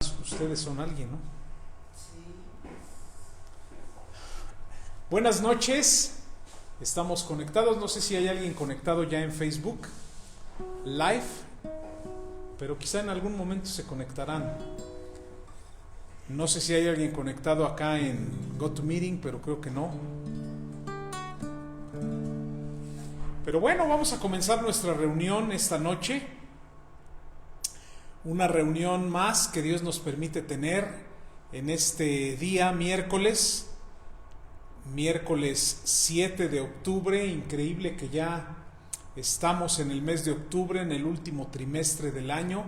Ustedes son alguien, ¿no? Buenas noches, estamos conectados, no sé si hay alguien conectado ya en Facebook Live, pero quizá en algún momento se conectarán. No sé si hay alguien conectado acá en GoToMeeting, pero creo que no. Pero bueno, vamos a comenzar nuestra reunión esta noche. Una reunión más que Dios nos permite tener en este día, miércoles 7 de octubre. Increíble que ya estamos en el mes de octubre, en el último trimestre del año,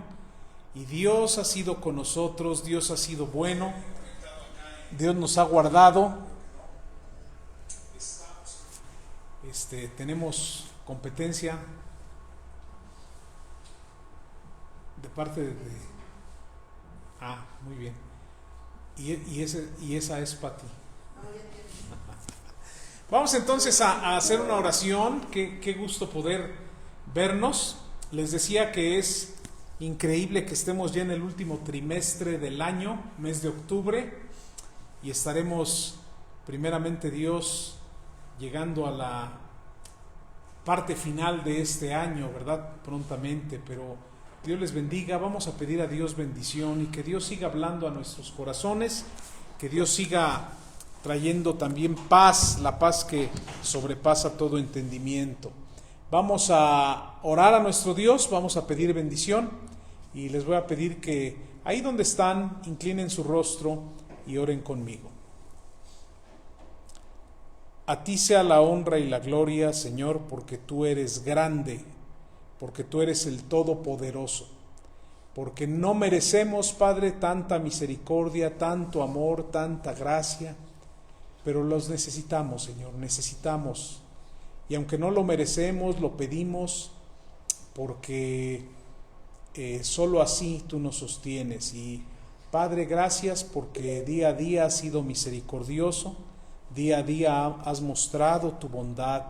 y Dios ha sido con nosotros, Dios ha sido bueno, Dios nos ha guardado. Tenemos competencia de parte de... muy bien. Y esa es Pati. Vamos entonces a hacer una oración. Qué gusto poder vernos. Les decía que es increíble que estemos ya en el último trimestre del año, mes de octubre, y estaremos, primeramente Dios, llegando a la parte final de este año, ¿verdad? Prontamente, pero Dios les bendiga. Vamos a pedir a Dios bendición y que Dios siga hablando a nuestros corazones, que Dios siga trayendo también paz, la paz que sobrepasa todo entendimiento. Vamos a orar a nuestro Dios, vamos a pedir bendición y les voy a pedir que ahí donde están, inclinen su rostro y oren conmigo. A ti sea la honra y la gloria, Señor, porque tú eres grande, porque tú eres el Todopoderoso, porque no merecemos, Padre, tanta misericordia, tanto amor, tanta gracia, pero los necesitamos, Señor, necesitamos. Y aunque no lo merecemos, lo pedimos porque solo así tú nos sostienes. Y Padre, gracias porque día a día has sido misericordioso, día a día has mostrado tu bondad,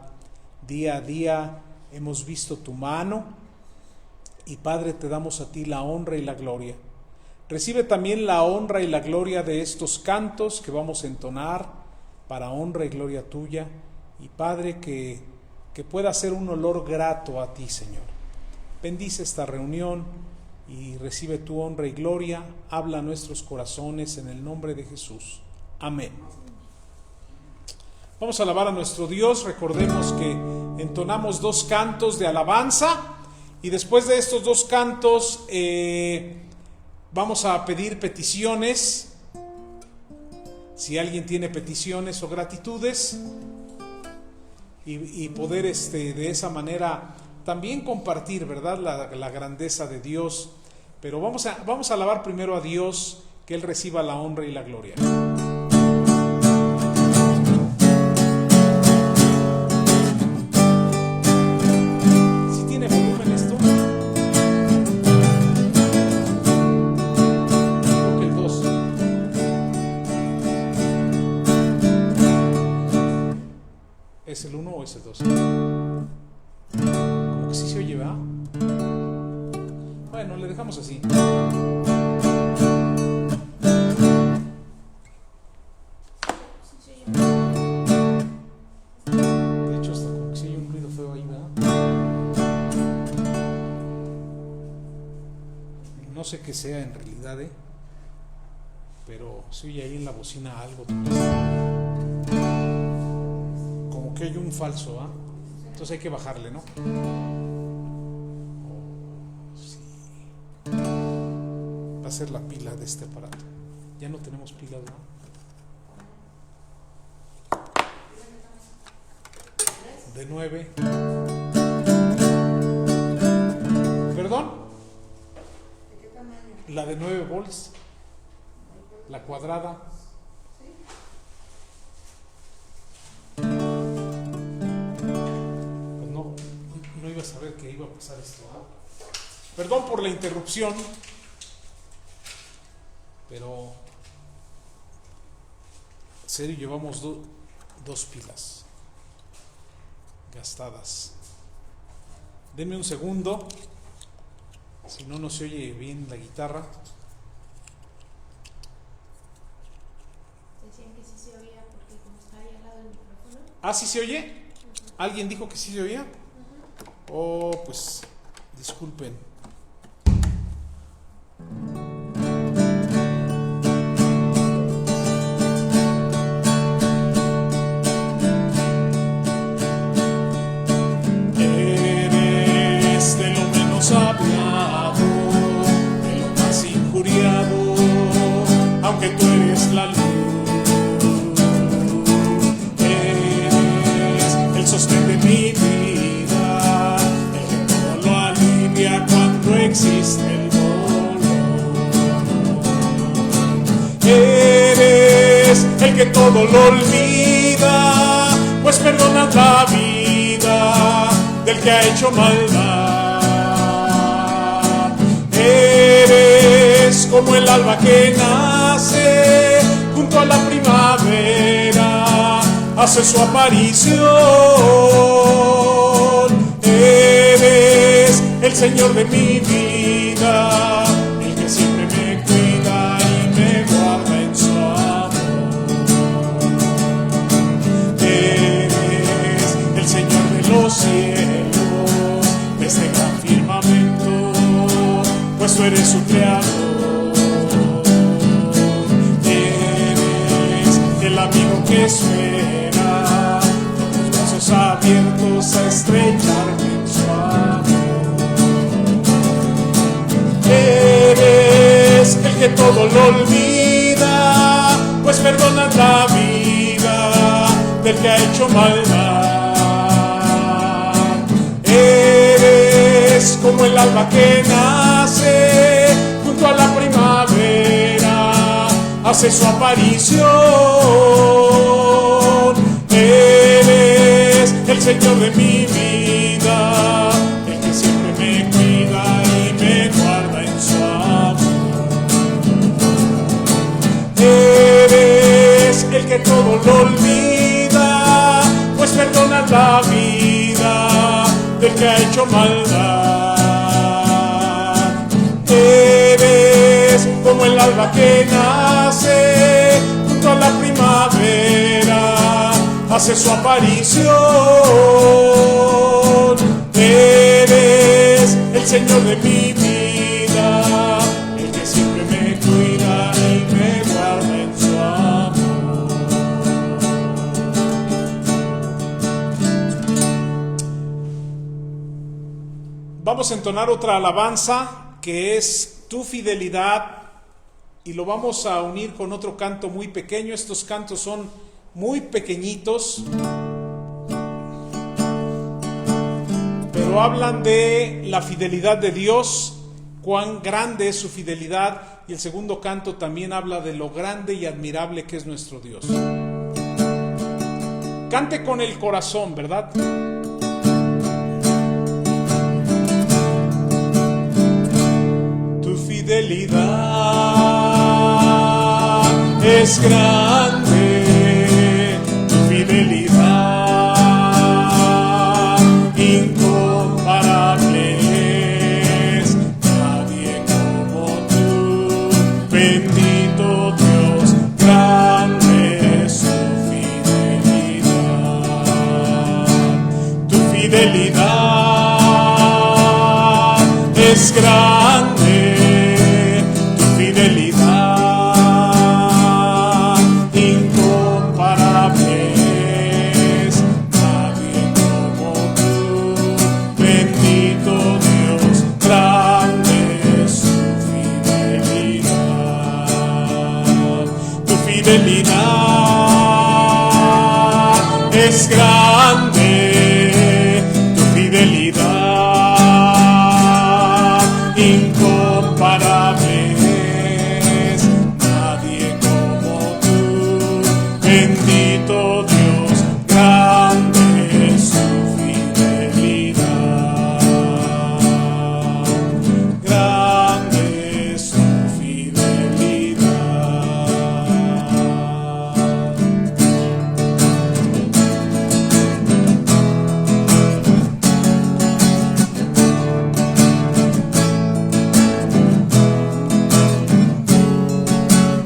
día a día hemos visto tu mano. Y Padre, te damos a ti la honra y la gloria. Recibe también la honra y la gloria de estos cantos que vamos a entonar para honra y gloria tuya, y Padre, que pueda ser un olor grato a ti, Señor. Bendice esta reunión y recibe tu honra y gloria. Habla a nuestros corazones en el nombre de Jesús. Amén. Vamos a alabar a nuestro Dios. Recordemos que entonamos 2 cantos de alabanza, y después de estos 2 cantos vamos a pedir peticiones. Si alguien tiene peticiones o gratitudes, y poder de esa manera también compartir, ¿verdad?, la grandeza de Dios. Pero vamos a alabar primero a Dios, que Él reciba la honra y la gloria. Si tiene volumen esto, creo que el 2. ¿Es el 1 o es el 2? Como que sí se oye, ¿verdad? Bueno, le dejamos así. De hecho, hasta como que sí hay un ruido feo ahí, ¿verdad? No sé qué sea en realidad, pero se oye ahí en la bocina algo. Como que hay un falso, ¿ah? Entonces hay que bajarle, ¿no? Sí. Va a ser la pila de este aparato. Ya no tenemos pilas, ¿no? De 9. ¿Perdón? ¿De qué tamaño? La de 9 volts. La cuadrada. No iba a saber que iba a pasar esto, ¿eh? Perdón por la interrupción, pero en serio llevamos 2 pilas gastadas. Denme un segundo, si no se oye bien la guitarra. ¿Ah, sí se oye? ¿Alguien dijo que sí se oía? Oh, pues disculpen. Eres de lo menos hablado, de lo más injuriado, aunque tú eres la luz. Eres el sostén de mi vida, el que todo lo alivia cuando existe el dolor. Eres el que todo lo olvida, pues perdonas la vida del que ha hecho maldad. Eres como el alba que nace junto a la primavera, hace su aparición. Eres el Señor de mi vida, el que siempre me cuida y me guarda en su amor. Eres el Señor de los cielos, de este gran firmamento, pues tú eres su creador. Eres el amigo que espera, con los brazos abiertos a estrecharme en su amor. Eres el que todo lo olvida, pues perdonas la vida del que ha hecho maldad. Eres como el alba que nace junto a la primavera, hace su aparición. Eres el Señor de mi vida, el que siempre me cuida y me guarda en su amor. Eres el que todo lo olvida, pues perdonas la vida del que ha hecho maldad. Eres como el alba que nace junto a la primavera, hace su aparición. Eres el Señor de mi vida, el que siempre me cuida y me guarda en su amor. Vamos a entonar otra alabanza que es Tu fidelidad, y lo vamos a unir con otro canto muy pequeño. Estos cantos son muy pequeñitos, pero hablan de la fidelidad de Dios, cuán grande es su fidelidad, y el segundo canto también habla de lo grande y admirable que es nuestro Dios. Cante con el corazón, ¿verdad? Tu fidelidad es grande, tu fidelidad incomparable es, nadie como tú, bendito Dios, grande es tu fidelidad. Tu fidelidad es grande, tu fidelidad incomparable es, nadie como tú, bendito Dios, grande es tu fidelidad. Tu fidelidad es grande, tu fidelidad incomparable es, nadie como tú, bendito Dios, grande es su fidelidad, grande es su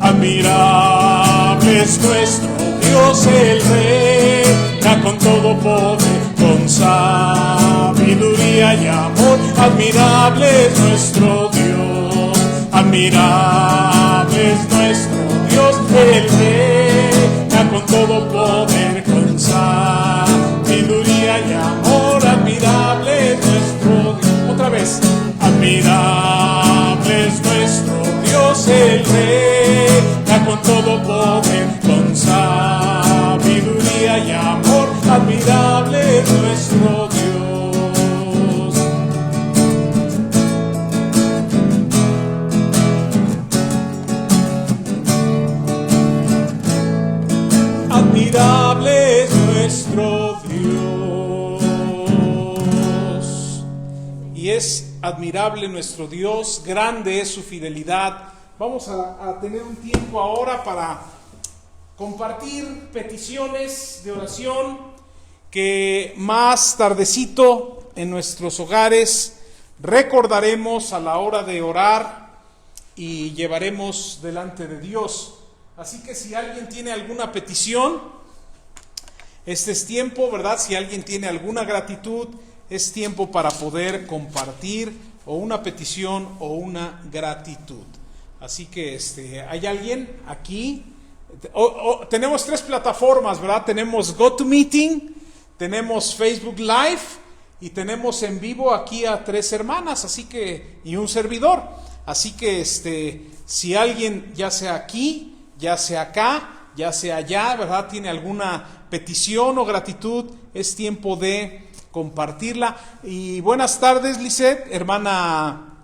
Admirable es nuestro Dios el Rey, con todo poder, con sabiduría y amor. Admirable es nuestro Dios, admirable es nuestro Dios. Él reina con todo poder, con sabiduría y amor. Admirable es nuestro Dios. Otra vez, admirable es nuestro Dios. Él reina con todo poder, con sabiduría y amor. Admirable es nuestro Dios. Admirable es nuestro Dios. Y es admirable nuestro Dios, grande es su fidelidad. Vamos a tener un tiempo ahora para compartir peticiones de oración que más tardecito en nuestros hogares recordaremos a la hora de orar y llevaremos delante de Dios. Así que si alguien tiene alguna petición, este es tiempo, ¿verdad? Si alguien tiene alguna gratitud, es tiempo para poder compartir o una petición o una gratitud. Así que ¿hay alguien aquí? Tenemos 3 plataformas, ¿verdad? Tenemos GoToMeeting, tenemos Facebook Live y tenemos en vivo aquí a 3 hermanas, así que, y un servidor. Así que si alguien, ya sea aquí, ya sea acá, ya sea allá, ¿verdad?, tiene alguna petición o gratitud, es tiempo de compartirla. Y buenas tardes, Lisette, hermana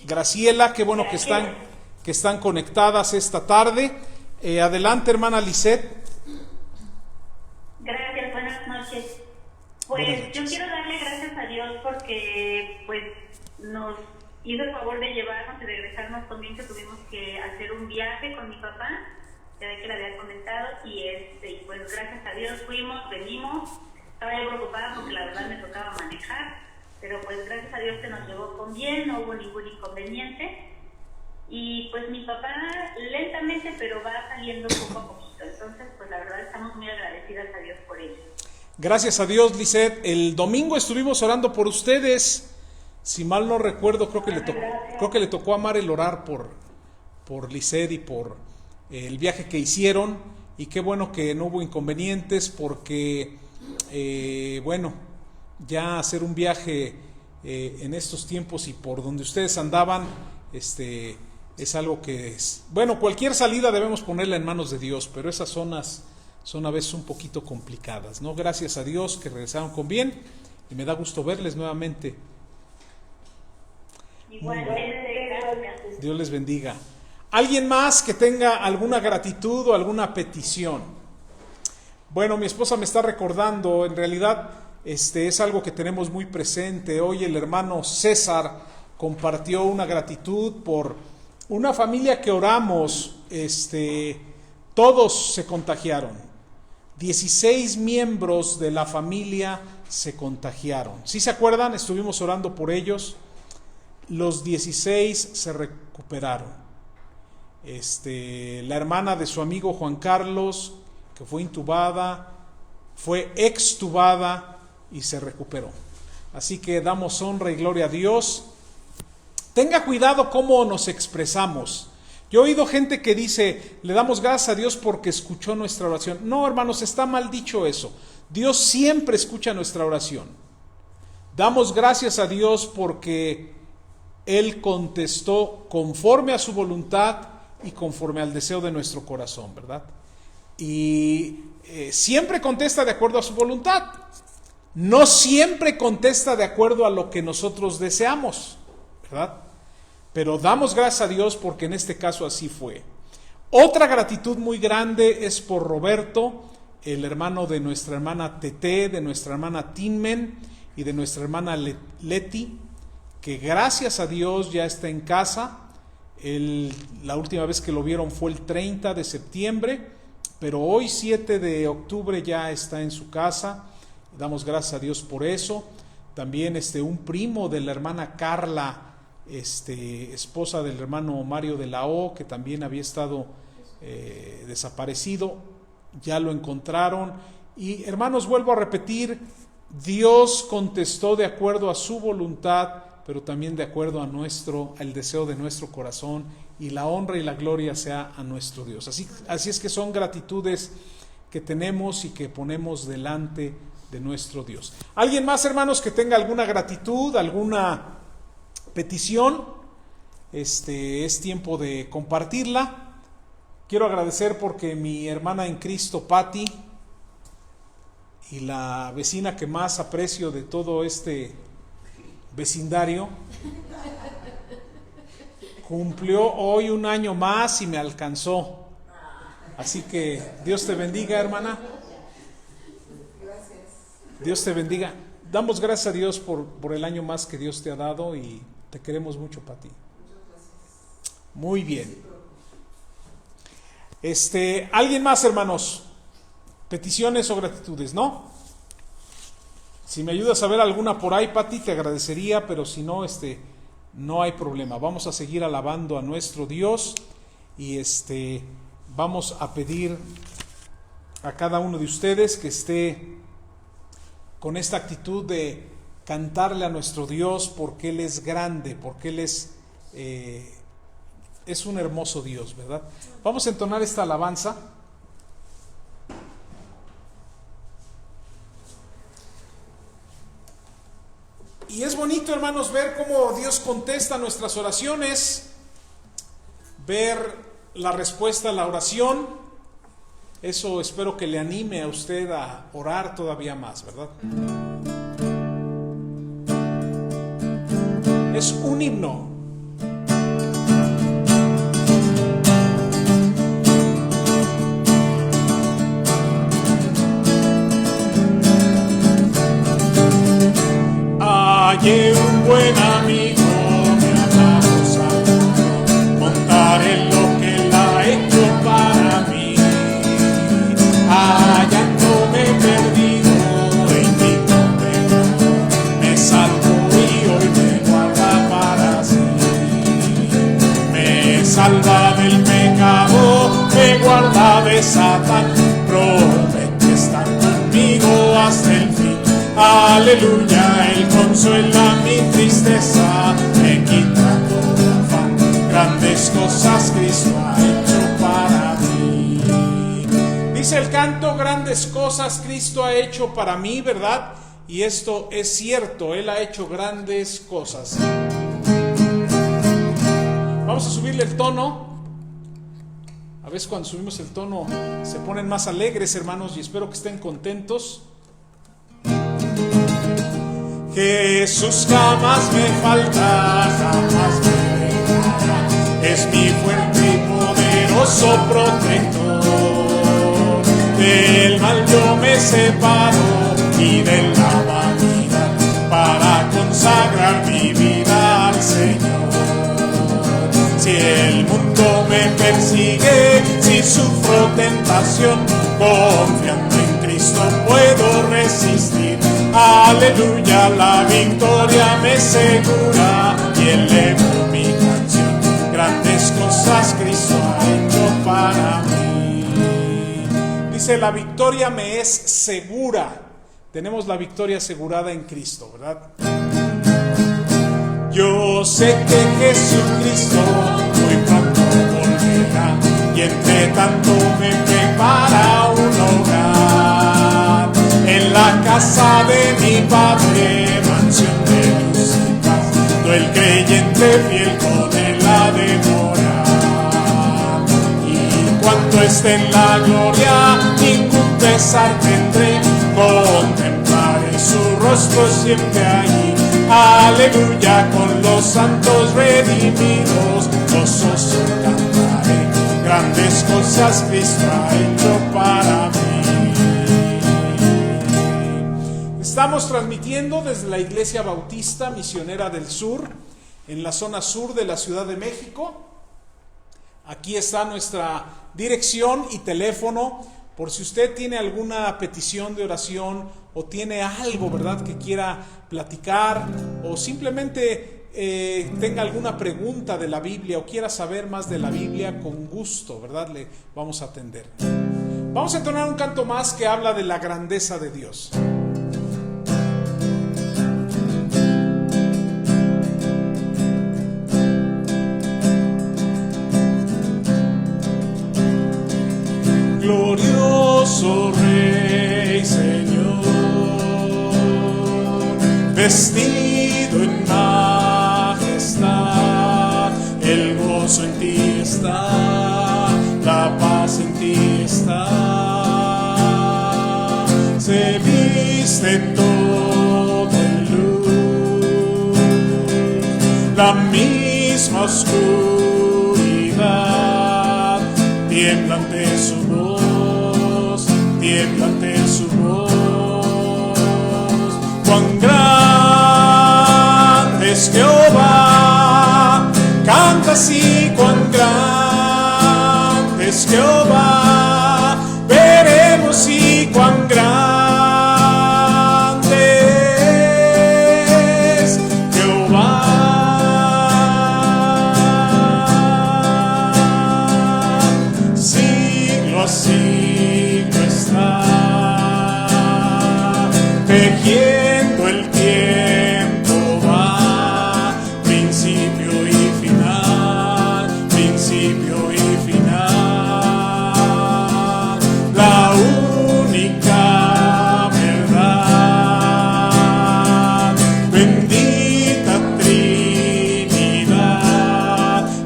Graciela, qué bueno que están conectadas esta tarde. Adelante, hermana Lisette. Gracias, buenas noches. Pues yo quiero darle gracias a Dios porque pues nos hizo el favor de llevarnos y regresarnos también, que tuvimos que hacer un viaje con mi papá, ya ve que le había comentado, y pues gracias a Dios fuimos, venimos. Estaba yo preocupada porque la verdad me tocaba manejar, pero pues gracias a Dios que nos llevó con bien, no hubo ningún inconveniente. Y pues mi papá lentamente pero va saliendo poco a poquito, entonces pues la verdad estamos muy agradecidas a Dios por ello. Gracias a Dios, Lisette. El domingo estuvimos orando por ustedes. Si mal no recuerdo, creo que le tocó a Marel orar por Lisette y por el viaje que hicieron. Y qué bueno que no hubo inconvenientes, porque bueno, ya hacer un viaje en estos tiempos y por donde ustedes andaban, es algo que es, bueno, cualquier salida debemos ponerla en manos de Dios, pero esas zonas son a veces un poquito complicadas, ¿no? Gracias a Dios que regresaron con bien y me da gusto verles nuevamente. Dios les bendiga. ¿Alguien más que tenga alguna gratitud o alguna petición? Bueno, mi esposa me está recordando, en realidad es algo que tenemos muy presente. Hoy el hermano César compartió una gratitud por una familia que oramos. Todos se contagiaron. 16 miembros de la familia se contagiaron. ¿Sí se acuerdan? Estuvimos orando por ellos. Los 16 se recuperaron. La hermana de su amigo Juan Carlos, que fue intubada, fue extubada y se recuperó. Así que damos honra y gloria a Dios. Tenga cuidado cómo nos expresamos. Yo he oído gente que dice, le damos gracias a Dios porque escuchó nuestra oración. No, hermanos, está mal dicho eso. Dios siempre escucha nuestra oración. Damos gracias a Dios porque Él contestó conforme a su voluntad y conforme al deseo de nuestro corazón, ¿verdad? Y siempre contesta de acuerdo a su voluntad. No siempre contesta de acuerdo a lo que nosotros deseamos, ¿verdad? Pero damos gracias a Dios porque en este caso así fue. Otra gratitud muy grande es por Roberto, el hermano de nuestra hermana Tete, de nuestra hermana Tinmen y de nuestra hermana Leti, que gracias a Dios ya está en casa. La última vez que lo vieron fue el 30 de septiembre, pero hoy 7 de octubre ya está en su casa. Damos gracias a Dios por eso. También un primo de la hermana Carla, esposa del hermano Mario de la O, que también había estado desaparecido, ya lo encontraron. Y hermanos, vuelvo a repetir, Dios contestó de acuerdo a su voluntad, pero también de acuerdo a al deseo de nuestro corazón, y la honra y la gloria sea a nuestro Dios. Así es que son gratitudes que tenemos y que ponemos delante de nuestro Dios. ¿Alguien más, hermanos, que tenga alguna gratitud, alguna petición? Es tiempo de compartirla. Quiero agradecer porque mi hermana en Cristo, Patti, y la vecina que más aprecio de todo este vecindario, cumplió hoy 1 año más y me alcanzó. Así que Dios te bendiga, hermana. Dios te bendiga. Damos gracias a Dios por el año más que Dios te ha dado y te queremos mucho, Pati. Muy bien. ¿Alguien más, hermanos? Peticiones o gratitudes, ¿no? Si me ayudas a ver alguna por ahí, Pati, te agradecería, pero si no, no hay problema. Vamos a seguir alabando a nuestro Dios y vamos a pedir a cada uno de ustedes que esté con esta actitud de cantarle a nuestro Dios porque Él es grande, porque Él es un hermoso Dios, ¿verdad? Vamos a entonar esta alabanza. Y es bonito, hermanos, ver cómo Dios contesta nuestras oraciones, ver la respuesta a la oración. Eso espero que le anime a usted a orar todavía más, ¿verdad? Es un himno. Hallé un buen amigo, me amado Salvador, contaré lo que Él ha hecho para mí. Hallándome perdido en mi pecado, me salvó y hoy me guarda para sí. Me salva del pecado, me guarda de Satán, promete estar conmigo hasta el fin. Aleluya, Él consuela mi tristeza, me quita todo afán. Grandes cosas Cristo ha hecho para mí. Dice el canto, grandes cosas Cristo ha hecho para mí, ¿verdad? Y esto es cierto, Él ha hecho grandes cosas. Vamos a subirle el tono. A veces cuando subimos el tono se ponen más alegres, hermanos, y espero que estén contentos. Jesús jamás me falta, jamás me dejará. Es mi fuerte y poderoso protector. Del mal yo me separo y de la vanidad para consagrar mi vida al Señor. Si el mundo me persigue, si sufro tentación, confiando en Cristo puedo resistir. Aleluya, la victoria me segura y elevo mi canción. Grandes cosas Cristo ha hecho para mí. Dice, la victoria me es segura. Tenemos la victoria asegurada en Cristo, ¿verdad? Yo sé que Jesucristo muy pronto volverá y entre tanto me prepara un hogar. En la casa de mi Padre, mansión de luz y paz, todo el creyente fiel con Él ha de morar. Y cuando esté en la gloria, ningún pesar tendré, contemplaré su rostro siempre allí. Aleluya, con los santos redimidos, gozoso cantaré, grandes cosas Cristo ha hecho para mí. Estamos transmitiendo desde la Iglesia Bautista Misionera del Sur, en la zona sur de la Ciudad de México. Aquí está nuestra dirección y teléfono, por si usted tiene alguna petición de oración o tiene algo, ¿verdad?, que quiera platicar o simplemente tenga alguna pregunta de la Biblia o quiera saber más de la Biblia, con gusto, ¿verdad?, le vamos a atender. Vamos a entonar un canto más que habla de la grandeza de Dios. Glorioso Rey, Señor, vestido en majestad, el gozo en ti está, la paz en ti está, se viste todo en luz, la misma oscuridad tiembla ante su voz, tiembla ante su voz. Cuán grande es Jehová, canta así, cuán grande es Jehová, veremos y cuán grande es Jehová. Siglo a siglo está tejiendo el tiempo, va principio y final, principio y final, la única verdad, bendita Trinidad,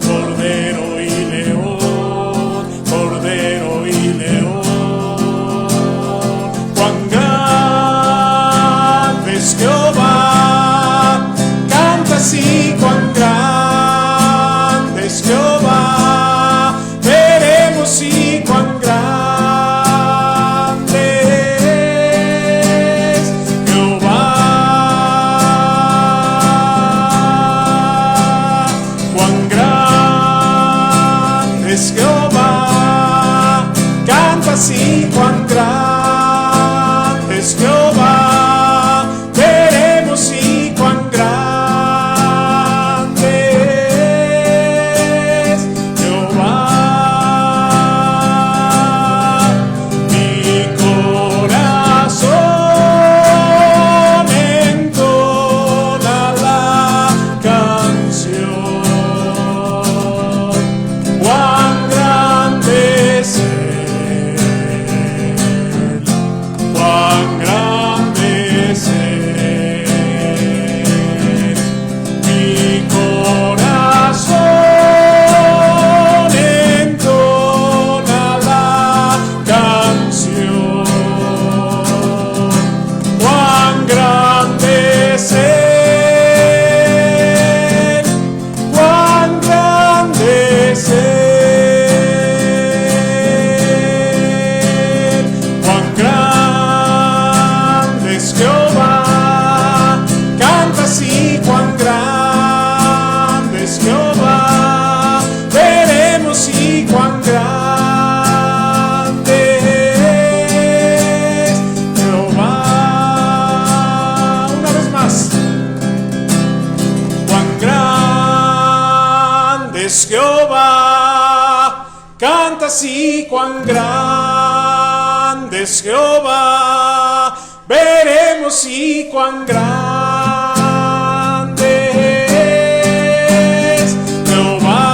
Cordero y León, Cordero y León. Cuán grande es Jehová, canta así, cuán grande es Jehová, veremos y cuán grande es Jehová. Cuán grande es Jehová, canta así, cuán grande es Jehová, veremos y cuán grande es Jehová. Mi corazón entona la canción, cuán grande es Él, cuán grande es Él. Mi corazón entona la canción, cuán grande es Él, cuán grande es Él, cuán grande es Jehová, canta así, cuán grande es Jehová, veremos y cuán grande es Jehová. Una vez más, cuán grande es Jehová, canta así, cuán grande es Jehová, veremos y cuán grande es Jehová.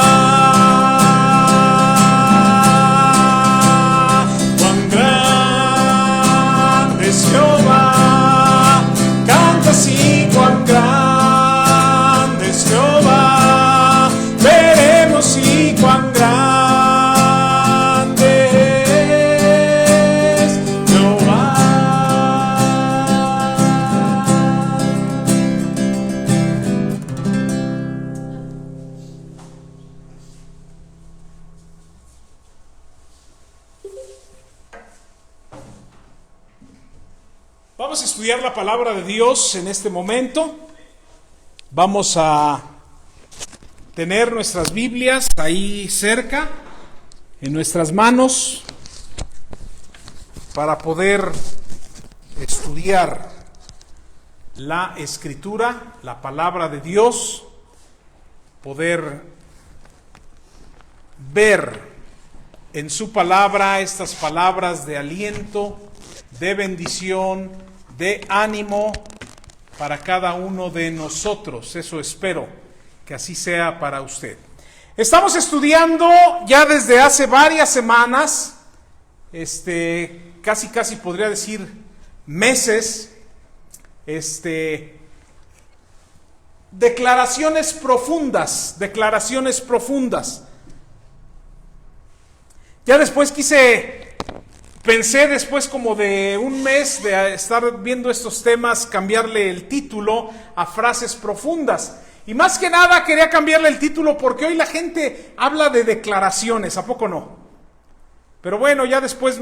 Cuán grande es Jehová, canta así, cuán grande es Jehová, veremos y cuán grande es Jehová. Vamos a estudiar la palabra de Dios en este momento. Vamos a tener nuestras Biblias ahí cerca, en nuestras manos, para poder estudiar la Escritura, la palabra de Dios, poder ver en su palabra estas palabras de aliento, de bendición, de ánimo para cada uno de nosotros. Eso espero que así sea para usted. Estamos estudiando ya desde hace varias semanas, casi podría decir meses, declaraciones profundas. Ya después pensé después como de un mes de estar viendo estos temas, cambiarle el título a frases profundas. Y más que nada quería cambiarle el título porque hoy la gente habla de declaraciones, ¿a poco no? Pero bueno, ya después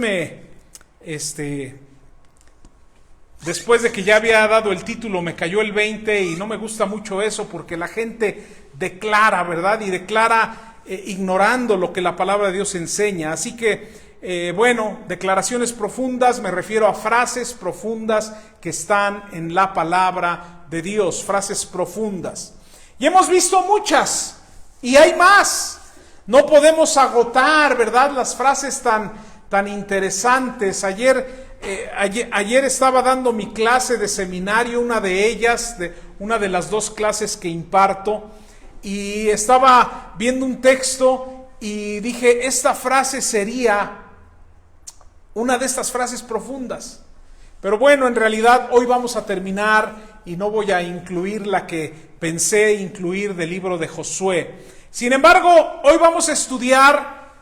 después de que ya había dado el título me cayó el 20 y no me gusta mucho eso porque la gente declara, ¿verdad? Y declara ignorando lo que la palabra de Dios enseña. Así que, bueno, declaraciones profundas, me refiero a frases profundas que están en la palabra de Dios, frases profundas. Y hemos visto muchas, y hay más. No podemos agotar, ¿verdad?, las frases tan interesantes. Ayer estaba dando mi clase de seminario, una de las dos clases que imparto, y estaba viendo un texto y dije, esta frase sería una de estas frases profundas. Pero bueno, en realidad hoy vamos a terminar y no voy a incluir la que pensé incluir del libro de Josué. Sin embargo, hoy vamos a estudiar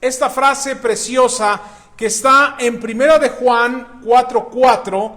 esta frase preciosa que está en 1 de Juan 4:4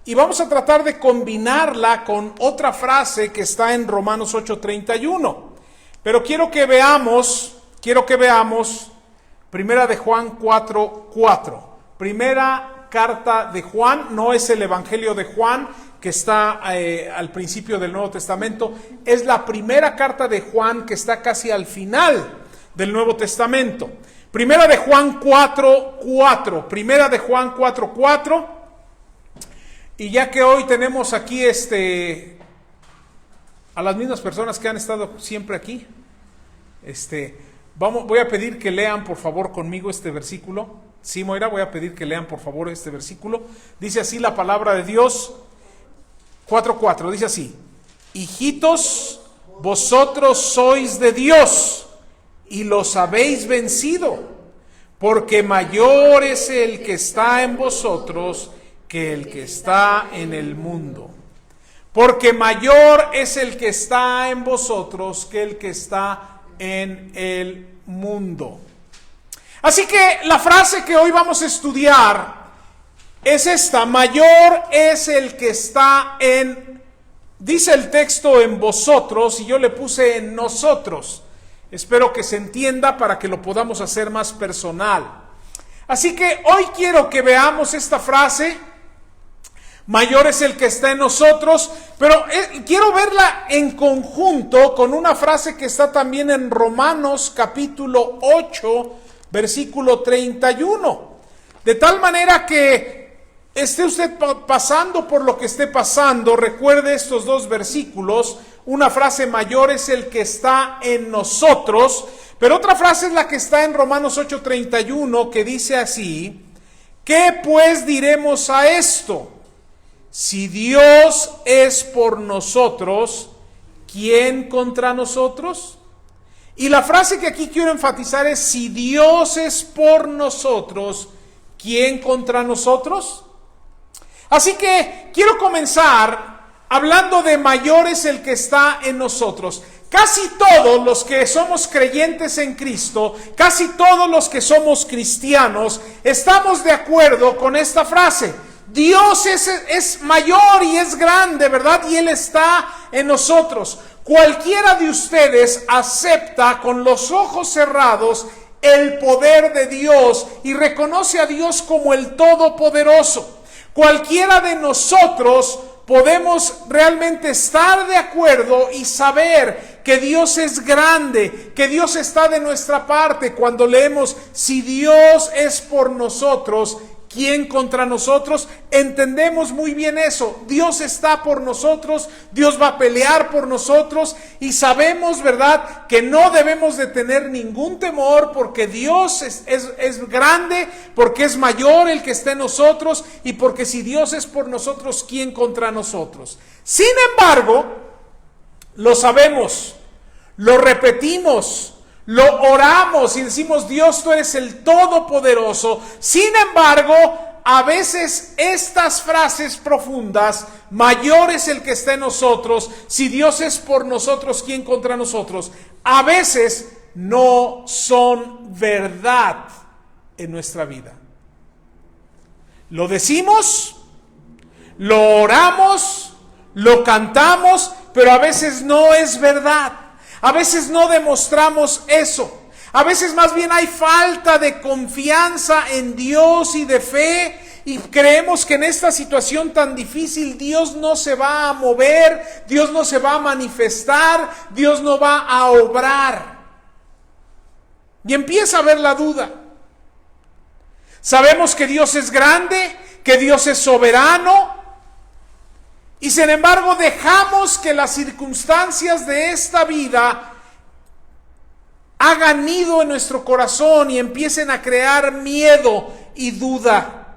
y vamos a tratar de combinarla con otra frase que está en Romanos 8:31. Pero quiero que veamos 1 de Juan 4:4. Primera carta de Juan, no es el Evangelio de Juan que está al principio del Nuevo Testamento, es la primera carta de Juan que está casi al final del Nuevo Testamento. Primera de Juan 4:4, Primera de Juan 4:4, y ya que hoy tenemos aquí a las mismas personas que han estado siempre aquí, voy a pedir que lean por favor conmigo este versículo. Sí, Moira, voy a pedir que lean por favor este versículo. Dice así la palabra de Dios, 4:4, dice así: hijitos, vosotros sois de Dios y los habéis vencido, porque mayor es el que está en vosotros que el que está en el mundo. Porque mayor es el que está en vosotros que el que está en el mundo. Así que la frase que hoy vamos a estudiar es esta: mayor es el que está dice el texto en vosotros y yo le puse en nosotros. Espero que se entienda para que lo podamos hacer más personal. Así que hoy quiero que veamos esta frase, mayor es el que está en nosotros, pero quiero verla en conjunto con una frase que está también en Romanos capítulo 8, versículo 31. De tal manera que esté usted pasando por lo que esté pasando, recuerde estos dos versículos. Una frase, mayor es el que está en nosotros, pero otra frase es la que está en Romanos 8:31, que dice así: ¿qué pues diremos a esto? Si Dios es por nosotros, ¿quién contra nosotros? Y la frase que aquí quiero enfatizar es: si Dios es por nosotros, ¿quién contra nosotros? Así que quiero comenzar hablando de mayor es el que está en nosotros. Casi todos los que somos creyentes en Cristo, casi todos los que somos cristianos, estamos de acuerdo con esta frase. Dios es mayor y es grande, ¿verdad? Y Él está en nosotros. Cualquiera de ustedes acepta con los ojos cerrados el poder de Dios y reconoce a Dios como el Todopoderoso. Cualquiera de nosotros podemos realmente estar de acuerdo y saber que Dios es grande, que Dios está de nuestra parte cuando leemos: si Dios es por nosotros, ¿quién contra nosotros? Entendemos muy bien eso. Dios está por nosotros, Dios va a pelear por nosotros y sabemos, ¿verdad?, que no debemos de tener ningún temor porque Dios es grande, porque es mayor el que está en nosotros y porque si Dios es por nosotros, ¿quién contra nosotros? Sin embargo, lo sabemos, lo repetimos, lo oramos y decimos, Dios, tú eres el Todopoderoso. Sin embargo, a veces estas frases profundas, mayor es el que está en nosotros, si Dios es por nosotros, ¿quién contra nosotros? A veces no son verdad en nuestra vida. Lo decimos, lo oramos, lo cantamos, pero a veces no es verdad. A veces no demostramos eso. A veces más bien hay falta de confianza en Dios y de fe. Y creemos que en esta situación tan difícil Dios no se va a mover, Dios no se va a manifestar, Dios no va a obrar. Y empieza a haber la duda. Sabemos que Dios es grande, que Dios es soberano. Y sin embargo dejamos que las circunstancias de esta vida hagan nido en nuestro corazón y empiecen a crear miedo y duda.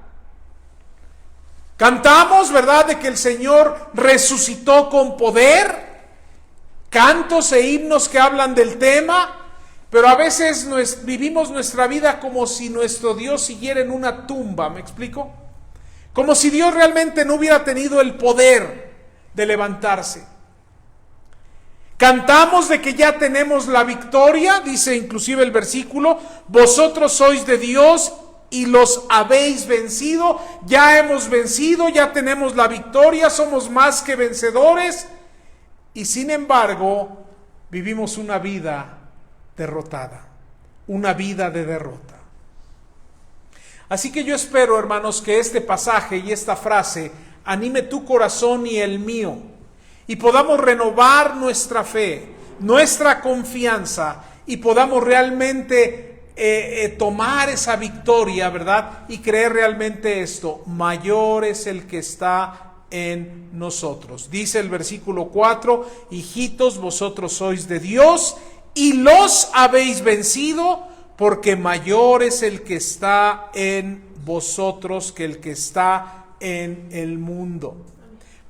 Cantamos, ¿verdad?, de que el Señor resucitó con poder, cantos e himnos que hablan del tema, pero a veces vivimos nuestra vida como si nuestro Dios siguiera en una tumba, ¿me explico? Como si Dios realmente no hubiera tenido el poder de levantarse. Cantamos de que ya tenemos la victoria, dice inclusive el versículo, vosotros sois de Dios y los habéis vencido, ya hemos vencido, ya tenemos la victoria, somos más que vencedores, y sin embargo vivimos una vida derrotada, una vida de derrota. Así que yo espero, hermanos, que este pasaje y esta frase anime tu corazón y el mío, y podamos renovar nuestra fe, nuestra confianza, y podamos realmente tomar esa victoria, ¿verdad? Y creer realmente esto, mayor es el que está en nosotros. Dice el versículo 4, hijitos, vosotros sois de Dios y los habéis vencido, porque mayor es el que está en vosotros que el que está en el mundo.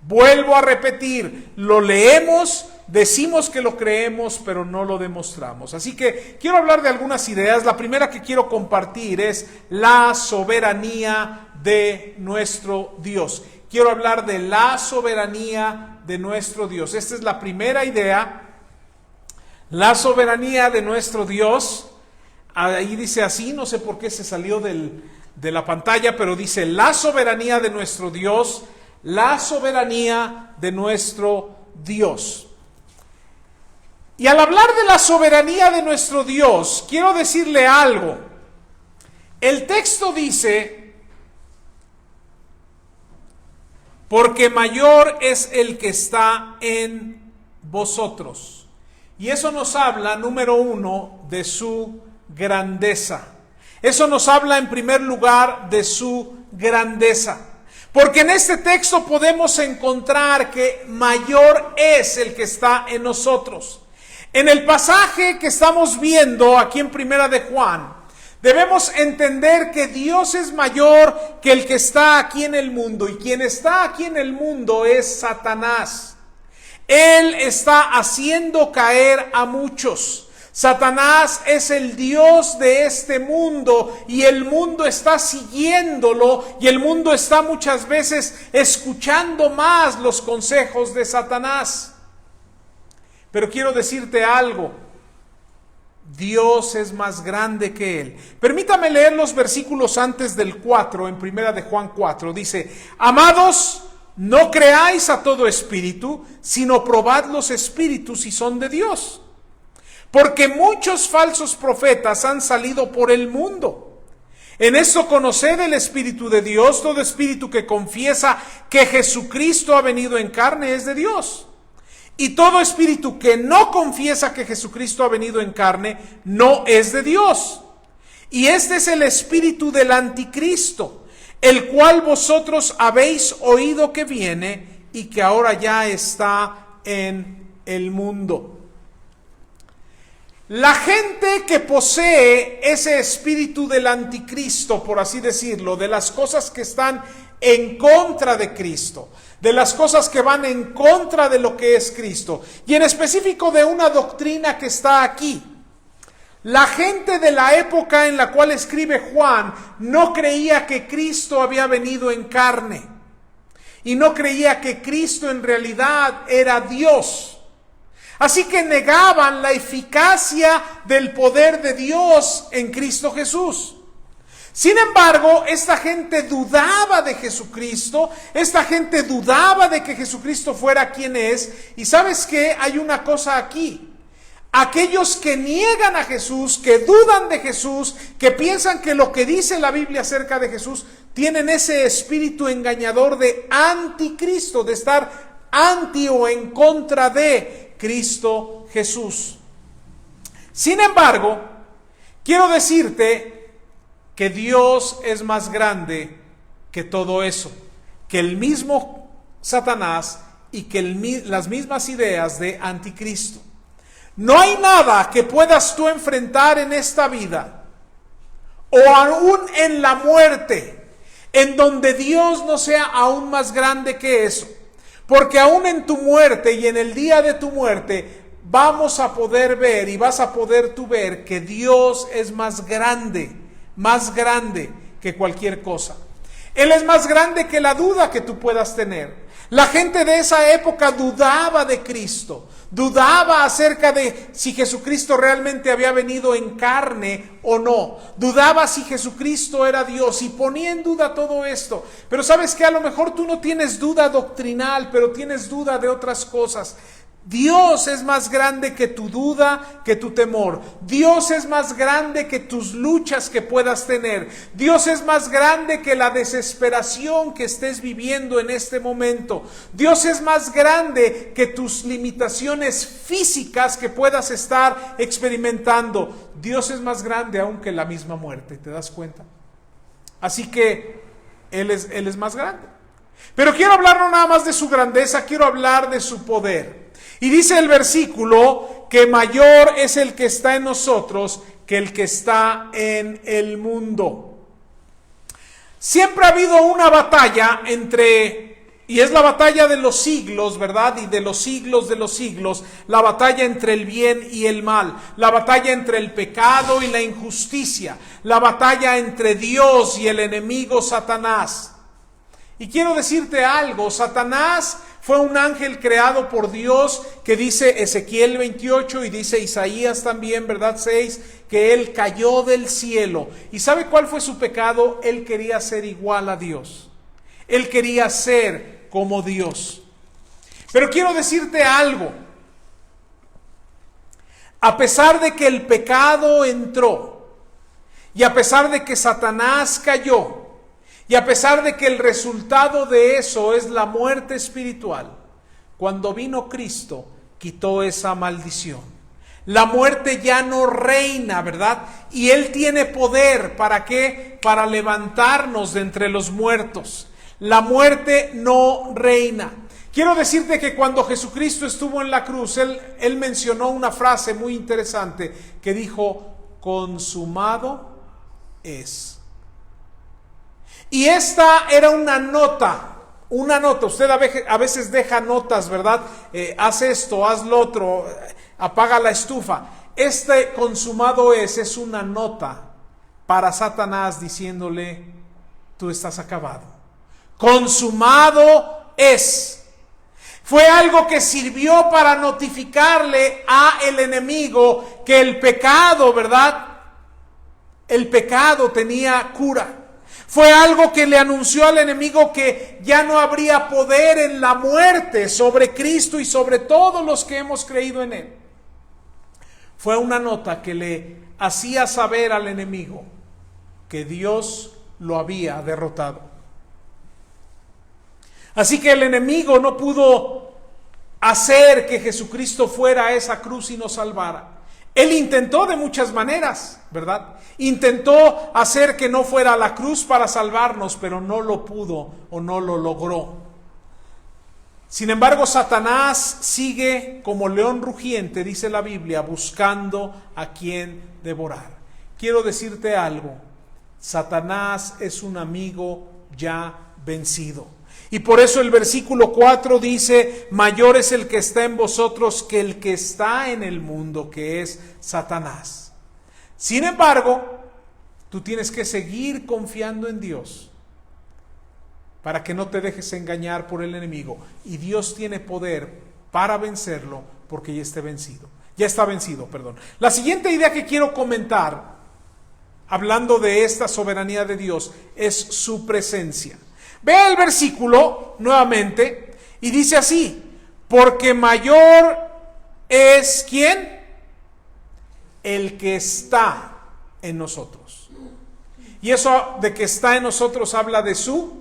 Vuelvo a repetir, lo leemos, decimos que lo creemos, pero no lo demostramos. Así que quiero hablar de algunas ideas. La primera que quiero compartir es la soberanía de nuestro Dios. Quiero hablar de la soberanía de nuestro Dios. Esta es la primera idea. La soberanía de nuestro Dios. Ahí dice así, no sé por qué se salió de la pantalla, pero dice la soberanía de nuestro Dios, la soberanía de nuestro Dios. Y al hablar de la soberanía de nuestro Dios, quiero decirle algo. El texto dice, porque mayor es el que está en vosotros. Y eso nos habla, número uno, de su grandeza. Eso nos habla en primer lugar de su grandeza. Porque en este texto podemos encontrar que mayor es el que está en nosotros. En el pasaje que estamos viendo aquí en Primera de Juan, debemos entender que Dios es mayor que el que está aquí en el mundo. Y quien está aquí en el mundo es Satanás. Él está haciendo caer a muchos. Satanás es el Dios de este mundo y el mundo está siguiéndolo y el mundo está muchas veces escuchando más los consejos de Satanás. Pero quiero decirte algo, Dios es más grande que él. Permítame leer los versículos antes del 4 en Primera de Juan 4. Dice, amados, no creáis a todo espíritu, sino probad los espíritus si son de Dios. Porque muchos falsos profetas han salido por el mundo. En esto conoced el Espíritu de Dios. Todo espíritu que confiesa que Jesucristo ha venido en carne es de Dios. Y todo espíritu que no confiesa que Jesucristo ha venido en carne no es de Dios. Y este es el espíritu del anticristo, el cual vosotros habéis oído que viene y que ahora ya está en el mundo. La gente que posee ese espíritu del anticristo, por así decirlo, de las cosas que están en contra de Cristo, de las cosas que van en contra de lo que es Cristo, y en específico de una doctrina que está aquí. La gente de la época en la cual escribe Juan no creía que Cristo había venido en carne, y no creía que Cristo en realidad era Dios. Así que negaban la eficacia del poder de Dios en Cristo Jesús. Sin embargo, esta gente dudaba de Jesucristo, esta gente dudaba de que Jesucristo fuera quien es. Y ¿sabes qué? Hay una cosa aquí. Aquellos que niegan a Jesús, que dudan de Jesús, que piensan que lo que dice la Biblia acerca de Jesús, tienen ese espíritu engañador de anticristo, de estar anti o en contra de Cristo Jesús. Sin embargo, quiero decirte que Dios es más grande que todo eso, que el mismo Satanás y que las mismas ideas de anticristo. No hay nada que puedas tú enfrentar en esta vida o aún en la muerte en donde Dios no sea aún más grande que eso. Porque aún en tu muerte y en el día de tu muerte vamos a poder ver y vas a poder tú ver que Dios es más grande que cualquier cosa. Él es más grande que la duda que tú puedas tener. La gente de esa época dudaba de Cristo, dudaba acerca de si Jesucristo realmente había venido en carne o no, dudaba si Jesucristo era Dios y ponía en duda todo esto. Pero sabes que a lo mejor tú no tienes duda doctrinal, pero tienes duda de otras cosas. Dios es más grande que tu duda, que tu temor. Dios es más grande que tus luchas que puedas tener. Dios es más grande que la desesperación que estés viviendo en este momento. Dios es más grande que tus limitaciones físicas que puedas estar experimentando. Dios es más grande aún que la misma muerte, ¿te das cuenta? Así que Él es más grande. Pero quiero hablar no nada más de su grandeza, quiero hablar de su poder. Y dice el versículo que mayor es el que está en nosotros que el que está en el mundo. Siempre ha habido una batalla y es la batalla de los siglos, ¿verdad? Y de los siglos, la batalla entre el bien y el mal, la batalla entre el pecado y la injusticia, la batalla entre Dios y el enemigo Satanás. Y quiero decirte algo, Satanás fue un ángel creado por Dios, que dice Ezequiel 28 y dice Isaías también, ¿verdad? 6, que él cayó del cielo. ¿Y sabe cuál fue su pecado? Él quería ser igual a Dios. Él quería ser como Dios. Pero quiero decirte algo. A pesar de que el pecado entró, y a pesar de que Satanás cayó, y a pesar de que el resultado de eso es la muerte espiritual, cuando vino Cristo, quitó esa maldición. La muerte ya no reina, ¿verdad? Y Él tiene poder, ¿para qué? Para levantarnos de entre los muertos. La muerte no reina. Quiero decirte que cuando Jesucristo estuvo en la cruz, Él mencionó una frase muy interesante que dijo, consumado es. Y esta era una nota. Usted a veces deja notas, ¿verdad? Haz esto, haz lo otro, apaga la estufa. Este consumado es una nota para Satanás diciéndole, tú estás acabado. Consumado es. Fue algo que sirvió para notificarle a el enemigo que el pecado, ¿verdad? El pecado tenía cura. Fue algo que le anunció al enemigo que ya no habría poder en la muerte sobre Cristo y sobre todos los que hemos creído en Él. Fue una nota que le hacía saber al enemigo que Dios lo había derrotado. Así que el enemigo no pudo hacer que Jesucristo fuera a esa cruz y nos salvara. Él intentó de muchas maneras, ¿verdad? Intentó hacer que no fuera a la cruz para salvarnos, pero no lo pudo o no lo logró. Sin embargo, Satanás sigue como león rugiente, dice la Biblia, buscando a quien devorar. Quiero decirte algo, Satanás es un amigo ya vencido. Y por eso el versículo 4 dice, mayor es el que está en vosotros que el que está en el mundo, que es Satanás. Sin embargo, tú tienes que seguir confiando en Dios para que no te dejes engañar por el enemigo. Y Dios tiene poder para vencerlo porque ya está vencido. La siguiente idea que quiero comentar, hablando de esta soberanía de Dios, es su presencia. Vea el versículo nuevamente y dice así, porque mayor es ¿quién? El que está en nosotros. Y eso de que está en nosotros habla de su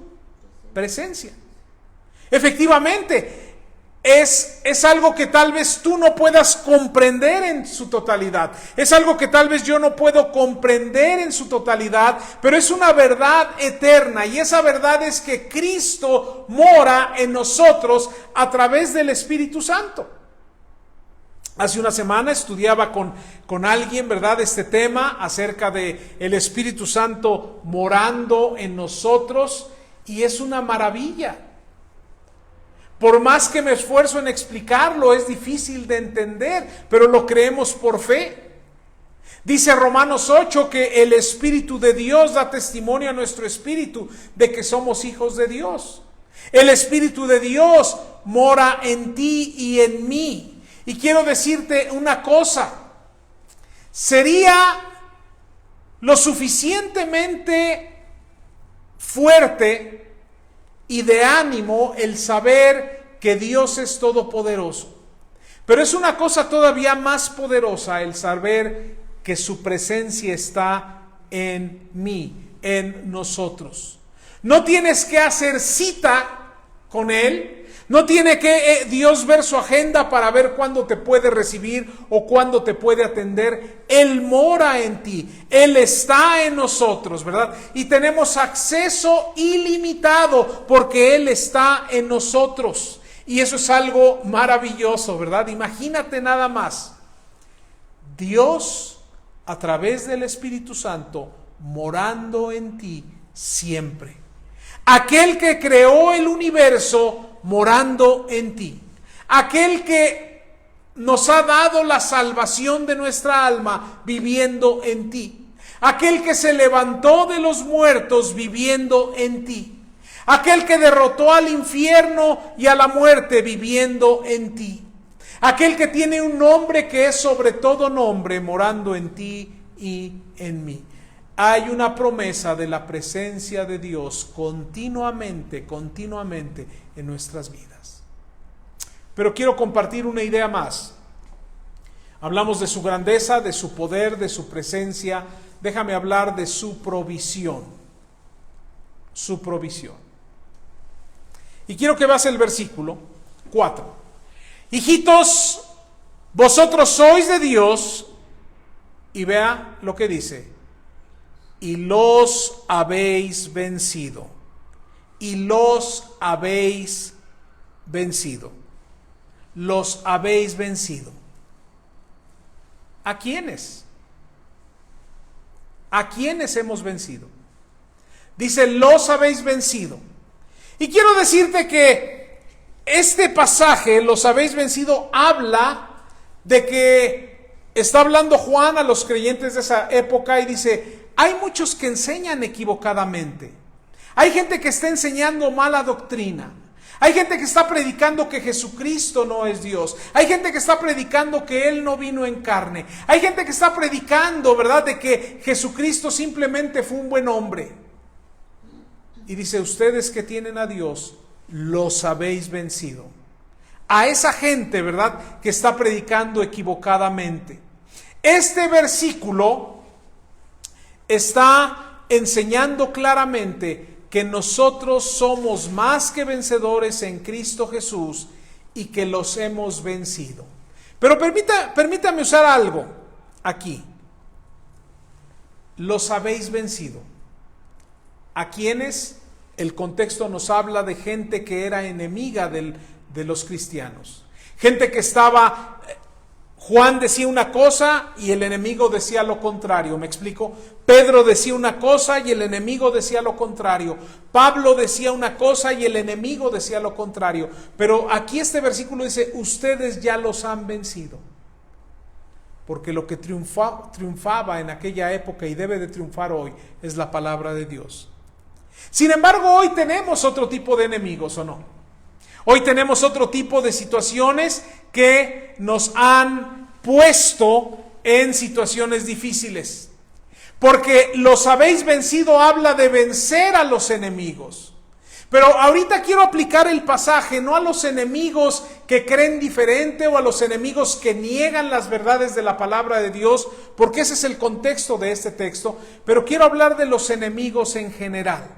presencia. Efectivamente, es algo que tal vez tú no puedas comprender en su totalidad. Es algo que tal vez yo no puedo comprender en su totalidad, pero es una verdad eterna. Y esa verdad es que Cristo mora en nosotros a través del Espíritu Santo. Hace una semana estudiaba con alguien, ¿verdad?, este tema acerca de el Espíritu Santo morando en nosotros, y es una maravilla. Por más que me esfuerzo en explicarlo, es difícil de entender, pero lo creemos por fe. Dice Romanos 8 que el Espíritu de Dios da testimonio a nuestro espíritu de que somos hijos de Dios. El Espíritu de Dios mora en ti y en mí. Y quiero decirte una cosa, sería lo suficientemente fuerte y de ánimo el saber que Dios es todopoderoso. Pero es una cosa todavía más poderosa el saber que su presencia está en mí, en nosotros. No tienes que hacer cita con Él. No tiene que Dios ver su agenda para ver cuándo te puede recibir o cuándo te puede atender. Él mora en ti, Él está en nosotros, ¿verdad? Y tenemos acceso ilimitado porque Él está en nosotros. Y eso es algo maravilloso, ¿verdad? Imagínate nada más. Dios, a través del Espíritu Santo, morando en ti siempre. Aquel que creó el universo morando en ti. Aquel que nos ha dado la salvación de nuestra alma viviendo en ti. Aquel que se levantó de los muertos viviendo en ti. Aquel que derrotó al infierno y a la muerte viviendo en ti. Aquel que tiene un nombre que es sobre todo nombre morando en ti y en mí. Hay una promesa de la presencia de Dios continuamente en nuestras vidas. Pero quiero compartir una idea más. Hablamos de su grandeza, de su poder, de su presencia. Déjame hablar de su provisión. Su provisión. Y quiero que veas el versículo 4. Hijitos, vosotros sois de Dios, y vea lo que dice, y los habéis vencido. Y los habéis vencido. Los habéis vencido. ¿A quiénes? ¿A quiénes hemos vencido? Dice, los habéis vencido. Y quiero decirte que este pasaje, los habéis vencido, habla de que está hablando Juan a los creyentes de esa época y dice, hay muchos que enseñan equivocadamente. Hay gente que está enseñando mala doctrina. Hay gente que está predicando que Jesucristo no es Dios. Hay gente que está predicando que Él no vino en carne. Hay gente que está predicando, ¿verdad?, de que Jesucristo simplemente fue un buen hombre. Y dice, ustedes que tienen a Dios, los habéis vencido. A esa gente, ¿verdad?, que está predicando equivocadamente. Este versículo está enseñando claramente que nosotros somos más que vencedores en Cristo Jesús y que los hemos vencido. Pero permítame usar algo. aquí, los habéis vencido. ¿A quiénes? El contexto nos habla de gente que era enemiga de los cristianos. Gente que estaba, Juan decía una cosa y el enemigo decía lo contrario, ¿me explico? Pedro decía una cosa y el enemigo decía lo contrario. Pablo decía una cosa y el enemigo decía lo contrario. Pero aquí este versículo dice, ustedes ya los han vencido. Porque lo que triunfaba en aquella época y debe de triunfar hoy es la palabra de Dios. Sin embargo, hoy tenemos otro tipo de enemigos, ¿o no? Hoy tenemos otro tipo de situaciones que nos han puesto en situaciones difíciles. Porque los habéis vencido habla de vencer a los enemigos. Pero ahorita quiero aplicar el pasaje no a los enemigos que creen diferente o a los enemigos que niegan las verdades de la palabra de Dios, porque ese es el contexto de este texto, pero quiero hablar de los enemigos en general.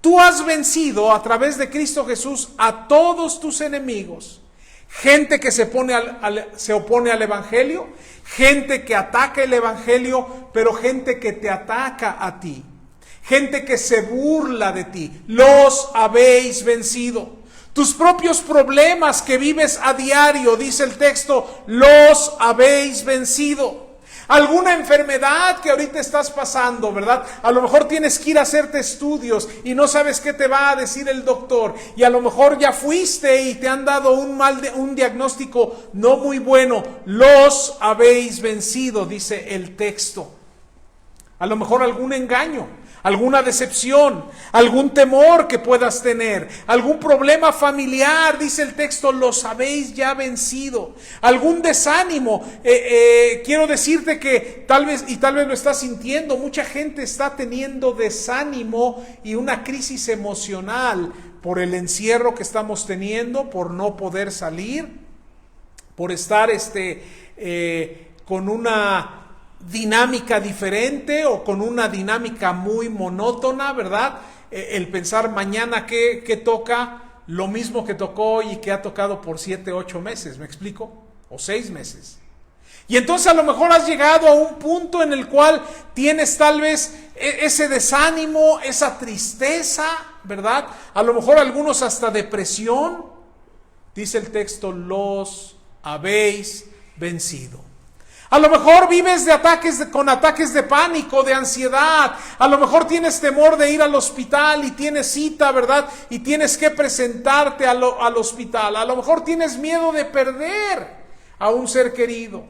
Tú has vencido a través de Cristo Jesús a todos tus enemigos. Gente que se opone al Evangelio, gente que ataca el Evangelio, pero gente que te ataca a ti. Gente que se burla de ti. Los habéis vencido. Tus propios problemas que vives a diario, dice el texto, los habéis vencido. Alguna enfermedad que ahorita estás pasando, ¿verdad? A lo mejor tienes que ir a hacerte estudios y no sabes qué te va a decir el doctor. Y a lo mejor ya fuiste y te han dado un diagnóstico no muy bueno. Los habéis vencido, dice el texto. A lo mejor algún engaño, alguna decepción, algún temor que puedas tener, algún problema familiar, dice el texto, los habéis ya vencido. Algún desánimo, quiero decirte que tal vez lo estás sintiendo, mucha gente está teniendo desánimo y una crisis emocional por el encierro que estamos teniendo, por no poder salir, por estar con una dinámica diferente o con una dinámica muy monótona, ¿verdad? El pensar mañana que toca lo mismo que tocó hoy y que ha tocado por 7, 8 meses, ¿me explico? O 6 meses. Y entonces a lo mejor has llegado a un punto en el cual tienes tal vez ese desánimo, esa tristeza, ¿verdad? A lo mejor algunos hasta depresión. Dice el texto, los habéis vencido. A lo mejor vives con ataques de pánico, de ansiedad. A lo mejor tienes temor de ir al hospital y tienes cita, ¿verdad? Y tienes que presentarte al hospital. A lo mejor tienes miedo de perder a un ser querido.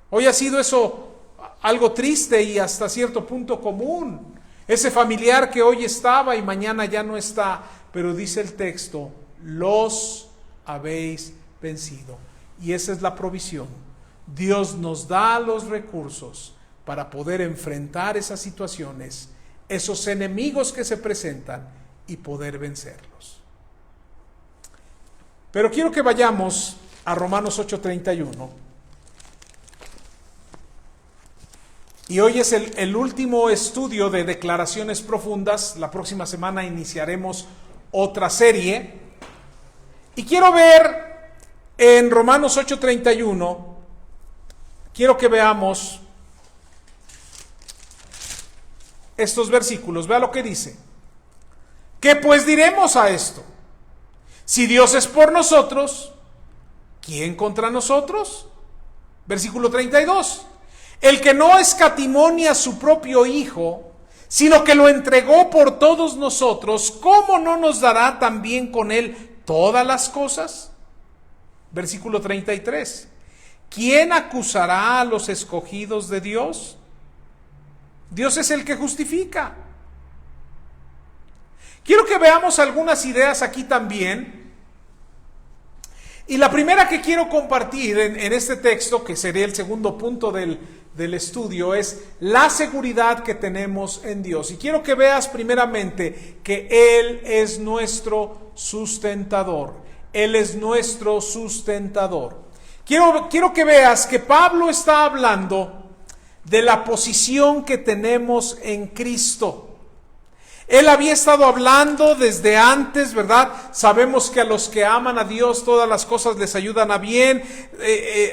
Hoy ha sido eso algo triste y hasta cierto punto común. Ese familiar que hoy estaba y mañana ya no está. Pero dice el texto, los habéis vencido. Y esa es la provisión. Dios nos da los recursos para poder enfrentar esas situaciones, esos enemigos que se presentan y poder vencerlos. Pero quiero que vayamos a Romanos 8:31. Y hoy es el último estudio de declaraciones profundas. La próxima semana iniciaremos otra serie. Y quiero ver en Romanos 8:31. Quiero que veamos estos versículos. Vea lo que dice. ¿Qué pues diremos a esto? Si Dios es por nosotros, ¿quién contra nosotros? Versículo 32. El que no escatimó ni a su propio Hijo, sino que lo entregó por todos nosotros, ¿cómo no nos dará también con él todas las cosas? Versículo 33. ¿Quién acusará a los escogidos de Dios? Dios es el que justifica. Quiero que veamos algunas ideas aquí también. Y la primera que quiero compartir en este texto, que sería el segundo punto del estudio, es la seguridad que tenemos en Dios. Y quiero que veas primeramente que Él es nuestro sustentador. Él es nuestro sustentador. Quiero que veas que Pablo está hablando de la posición que tenemos en Cristo. Él había estado hablando desde antes, ¿verdad? Sabemos que a los que aman a Dios todas las cosas les ayudan a bien.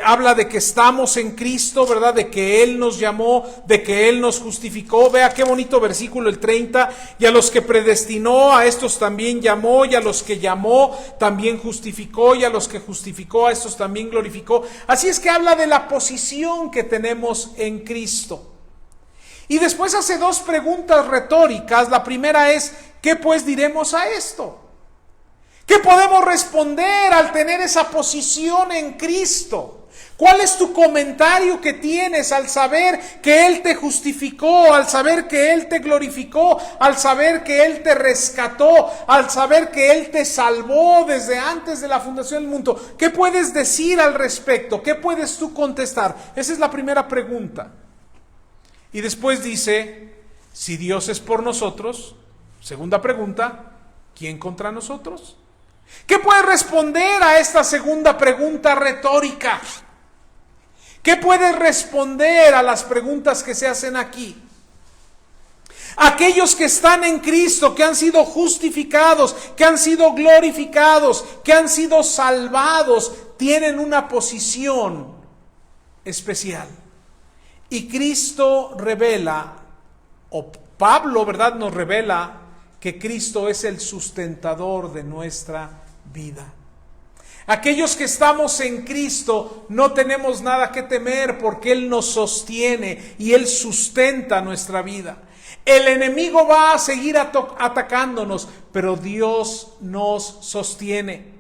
Habla de que estamos en Cristo, ¿verdad? De que Él nos llamó, de que Él nos justificó. Vea qué bonito versículo el 30. Y a los que predestinó, a estos también llamó. Y a los que llamó, también justificó. Y a los que justificó, a estos también glorificó. Así es que habla de la posición que tenemos en Cristo. Y después hace dos preguntas retóricas. La primera es, ¿qué pues diremos a esto? ¿Qué podemos responder al tener esa posición en Cristo? ¿Cuál es tu comentario que tienes al saber que Él te justificó, al saber que Él te glorificó, al saber que Él te rescató, al saber que Él te salvó desde antes de la fundación del mundo? ¿Qué puedes decir al respecto? ¿Qué puedes tú contestar? Esa es la primera pregunta. Y después dice, si Dios es por nosotros, segunda pregunta, ¿quién contra nosotros? ¿Qué puede responder a esta segunda pregunta retórica? ¿Qué puede responder a las preguntas que se hacen aquí? Aquellos que están en Cristo, que han sido justificados, que han sido glorificados, que han sido salvados, tienen una posición especial. Y Cristo revela, o Pablo, ¿verdad?, nos revela que Cristo es el sustentador de nuestra vida. Aquellos que estamos en Cristo no tenemos nada que temer porque Él nos sostiene y Él sustenta nuestra vida. El enemigo va a seguir atacándonos, pero Dios nos sostiene.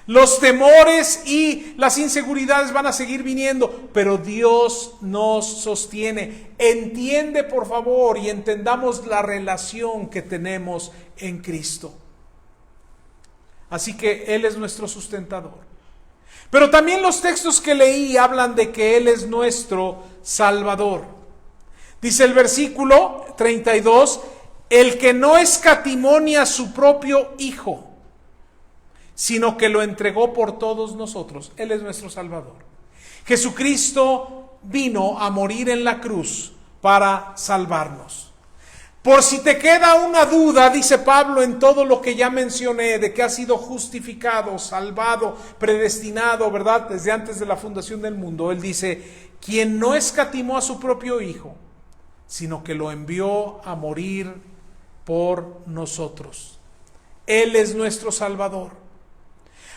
Los temores y las inseguridades van a seguir viniendo, pero Dios nos sostiene. Entiende, por favor, y entendamos la relación que tenemos en Cristo. Así que Él es nuestro sustentador. Pero también los textos que leí hablan de que Él es nuestro Salvador. Dice el versículo 32, el que no escatimó ni a su propio Hijo, sino que lo entregó por todos nosotros. Él es nuestro Salvador. Jesucristo vino a morir en la cruz para salvarnos. Por si te queda una duda, dice Pablo, en todo lo que ya mencioné, de que ha sido justificado, salvado, predestinado, ¿verdad?, desde antes de la fundación del mundo. Él dice, quien no escatimó a su propio Hijo, sino que lo envió a morir por nosotros. Él es nuestro Salvador.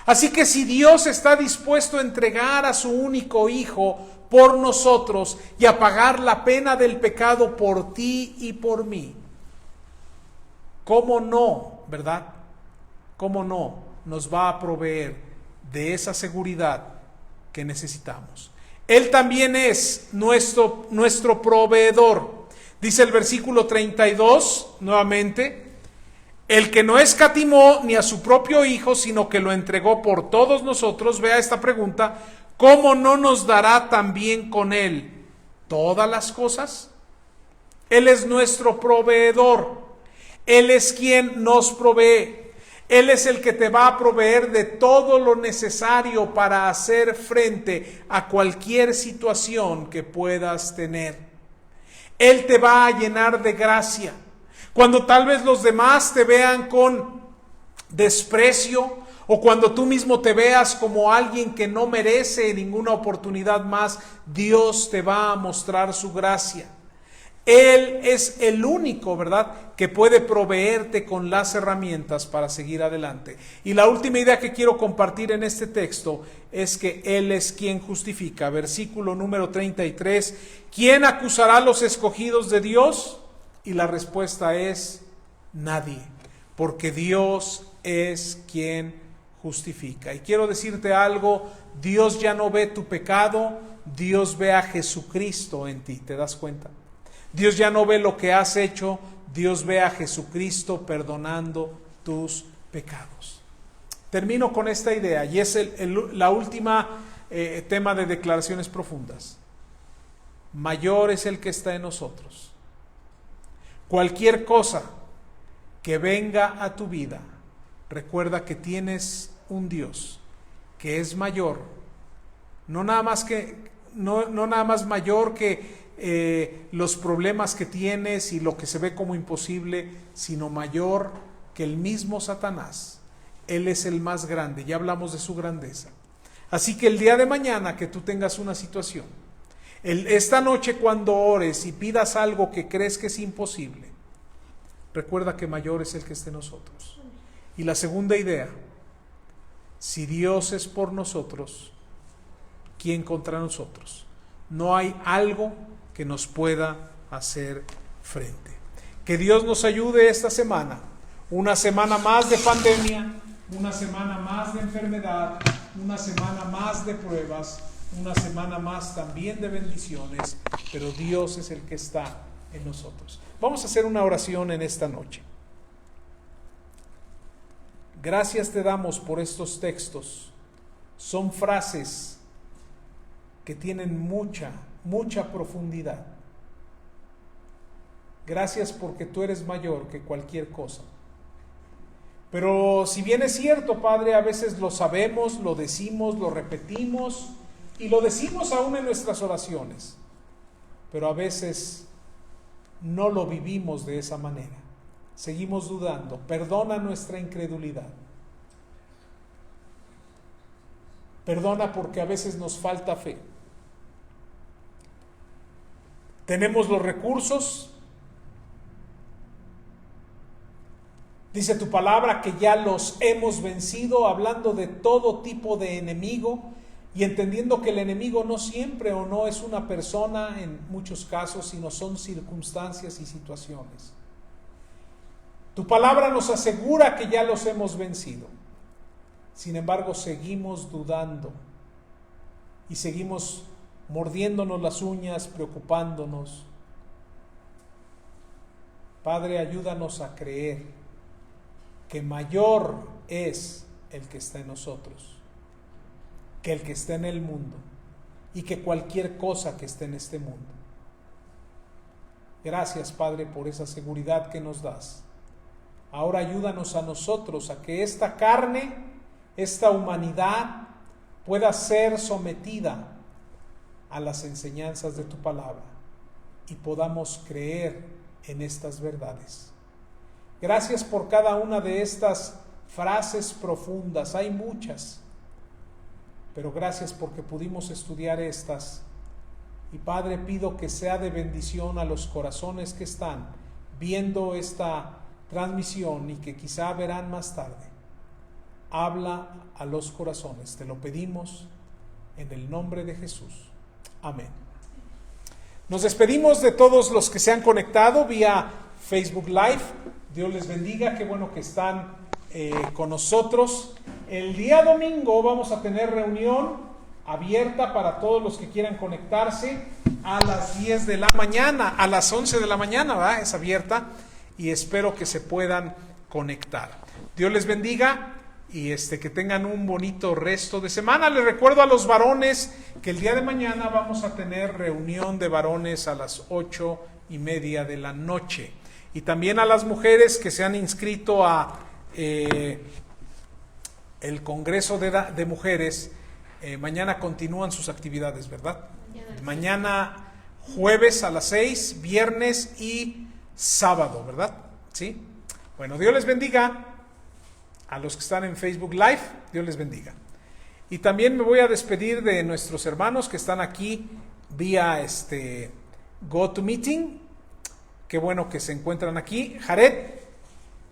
Así que si Dios está dispuesto a entregar a su único Hijo por nosotros y a pagar la pena del pecado por ti y por mí, ¿cómo no, verdad? ¿Cómo no nos va a proveer de esa seguridad que necesitamos? Él también es nuestro proveedor. Dice el versículo 32, nuevamente, el que no escatimó ni a su propio Hijo, sino que lo entregó por todos nosotros. Vea esta pregunta, ¿cómo no nos dará también con Él todas las cosas? Él es nuestro proveedor. Él es quien nos provee. Él es el que te va a proveer de todo lo necesario para hacer frente a cualquier situación que puedas tener. Él te va a llenar de gracia. Cuando tal vez los demás te vean con desprecio, o cuando tú mismo te veas como alguien que no merece ninguna oportunidad más, Dios te va a mostrar su gracia. Él es el único, ¿verdad?, que puede proveerte con las herramientas para seguir adelante. Y la última idea que quiero compartir en este texto es que Él es quien justifica. Versículo número 33, ¿quién acusará a los escogidos de Dios? Y la respuesta es nadie, porque Dios es quien justifica. Y quiero decirte algo, Dios ya no ve tu pecado, Dios ve a Jesucristo en ti, ¿te das cuenta? Dios ya no ve lo que has hecho, Dios ve a Jesucristo perdonando tus pecados. Termino con esta idea y es la última tema de declaraciones profundas. Mayor es el que está en nosotros. Cualquier cosa que venga a tu vida, recuerda que tienes un Dios que es mayor, no nada más mayor que los problemas que tienes y lo que se ve como imposible, sino mayor que el mismo Satanás. Él es el más grande, ya hablamos de su grandeza. Así que el día de mañana que tú tengas una situación, esta noche cuando ores y pidas algo que crees que es imposible, recuerda que mayor es el que esté en nosotros. Y la segunda idea, si Dios es por nosotros, ¿quién contra nosotros? No hay algo que nos pueda hacer frente. Que Dios nos ayude esta semana, una semana más de pandemia, una semana más de enfermedad, una semana más de pruebas, una semana más también de bendiciones, pero Dios es el que está en nosotros. Vamos a hacer una oración en esta noche. Gracias te damos por estos textos. Son frases que tienen mucha profundidad. Gracias porque tú eres mayor que cualquier cosa. Pero si bien es cierto, Padre, a veces lo sabemos, lo decimos, lo repetimos y lo decimos aún en nuestras oraciones, pero a veces no lo vivimos de esa manera. Seguimos dudando. Perdona nuestra incredulidad. Perdona porque a veces nos falta fe. Tenemos los recursos. Dice tu palabra que ya los hemos vencido, hablando de todo tipo de enemigo y entendiendo que el enemigo no siempre o no es una persona en muchos casos, sino son circunstancias y situaciones. Tu palabra nos asegura que ya los hemos vencido. Sin embargo, seguimos dudando y seguimos mordiéndonos las uñas, preocupándonos. Padre, ayúdanos a creer que mayor es el que está en nosotros, que el que está en el mundo y que cualquier cosa que esté en este mundo. Gracias, Padre, por esa seguridad que nos das. Ahora ayúdanos a nosotros a que esta carne, esta humanidad pueda ser sometida a las enseñanzas de tu palabra y podamos creer en estas verdades. Gracias por cada una de estas frases profundas, hay muchas, pero gracias porque pudimos estudiar estas. Y Padre, pido que sea de bendición a los corazones que están viendo esta transmisión y que quizá verán más tarde. Habla a los corazones, te lo pedimos en el nombre de Jesús. Amén. Nos despedimos de todos los que se han conectado vía Facebook Live. Dios les bendiga, qué bueno que están con nosotros. El día domingo vamos a tener reunión abierta para todos los que quieran conectarse a las 10 de la mañana, a las 11 de la mañana, ¿verdad? Es abierta y espero que se puedan conectar. Dios les bendiga y que tengan un bonito resto de semana. Les recuerdo a los varones que el día de mañana vamos a tener reunión de varones a las 8:30 de la noche. Y también a las mujeres que se han inscrito a el Congreso de Mujeres, mañana continúan sus actividades, ¿verdad? Mañana jueves a las 6, viernes y sábado, ¿verdad? ¿Sí? Bueno, Dios les bendiga. A los que están en Facebook Live, Dios les bendiga. Y también me voy a despedir de nuestros hermanos que están aquí vía GoToMeeting. Qué bueno que se encuentran aquí. Jared,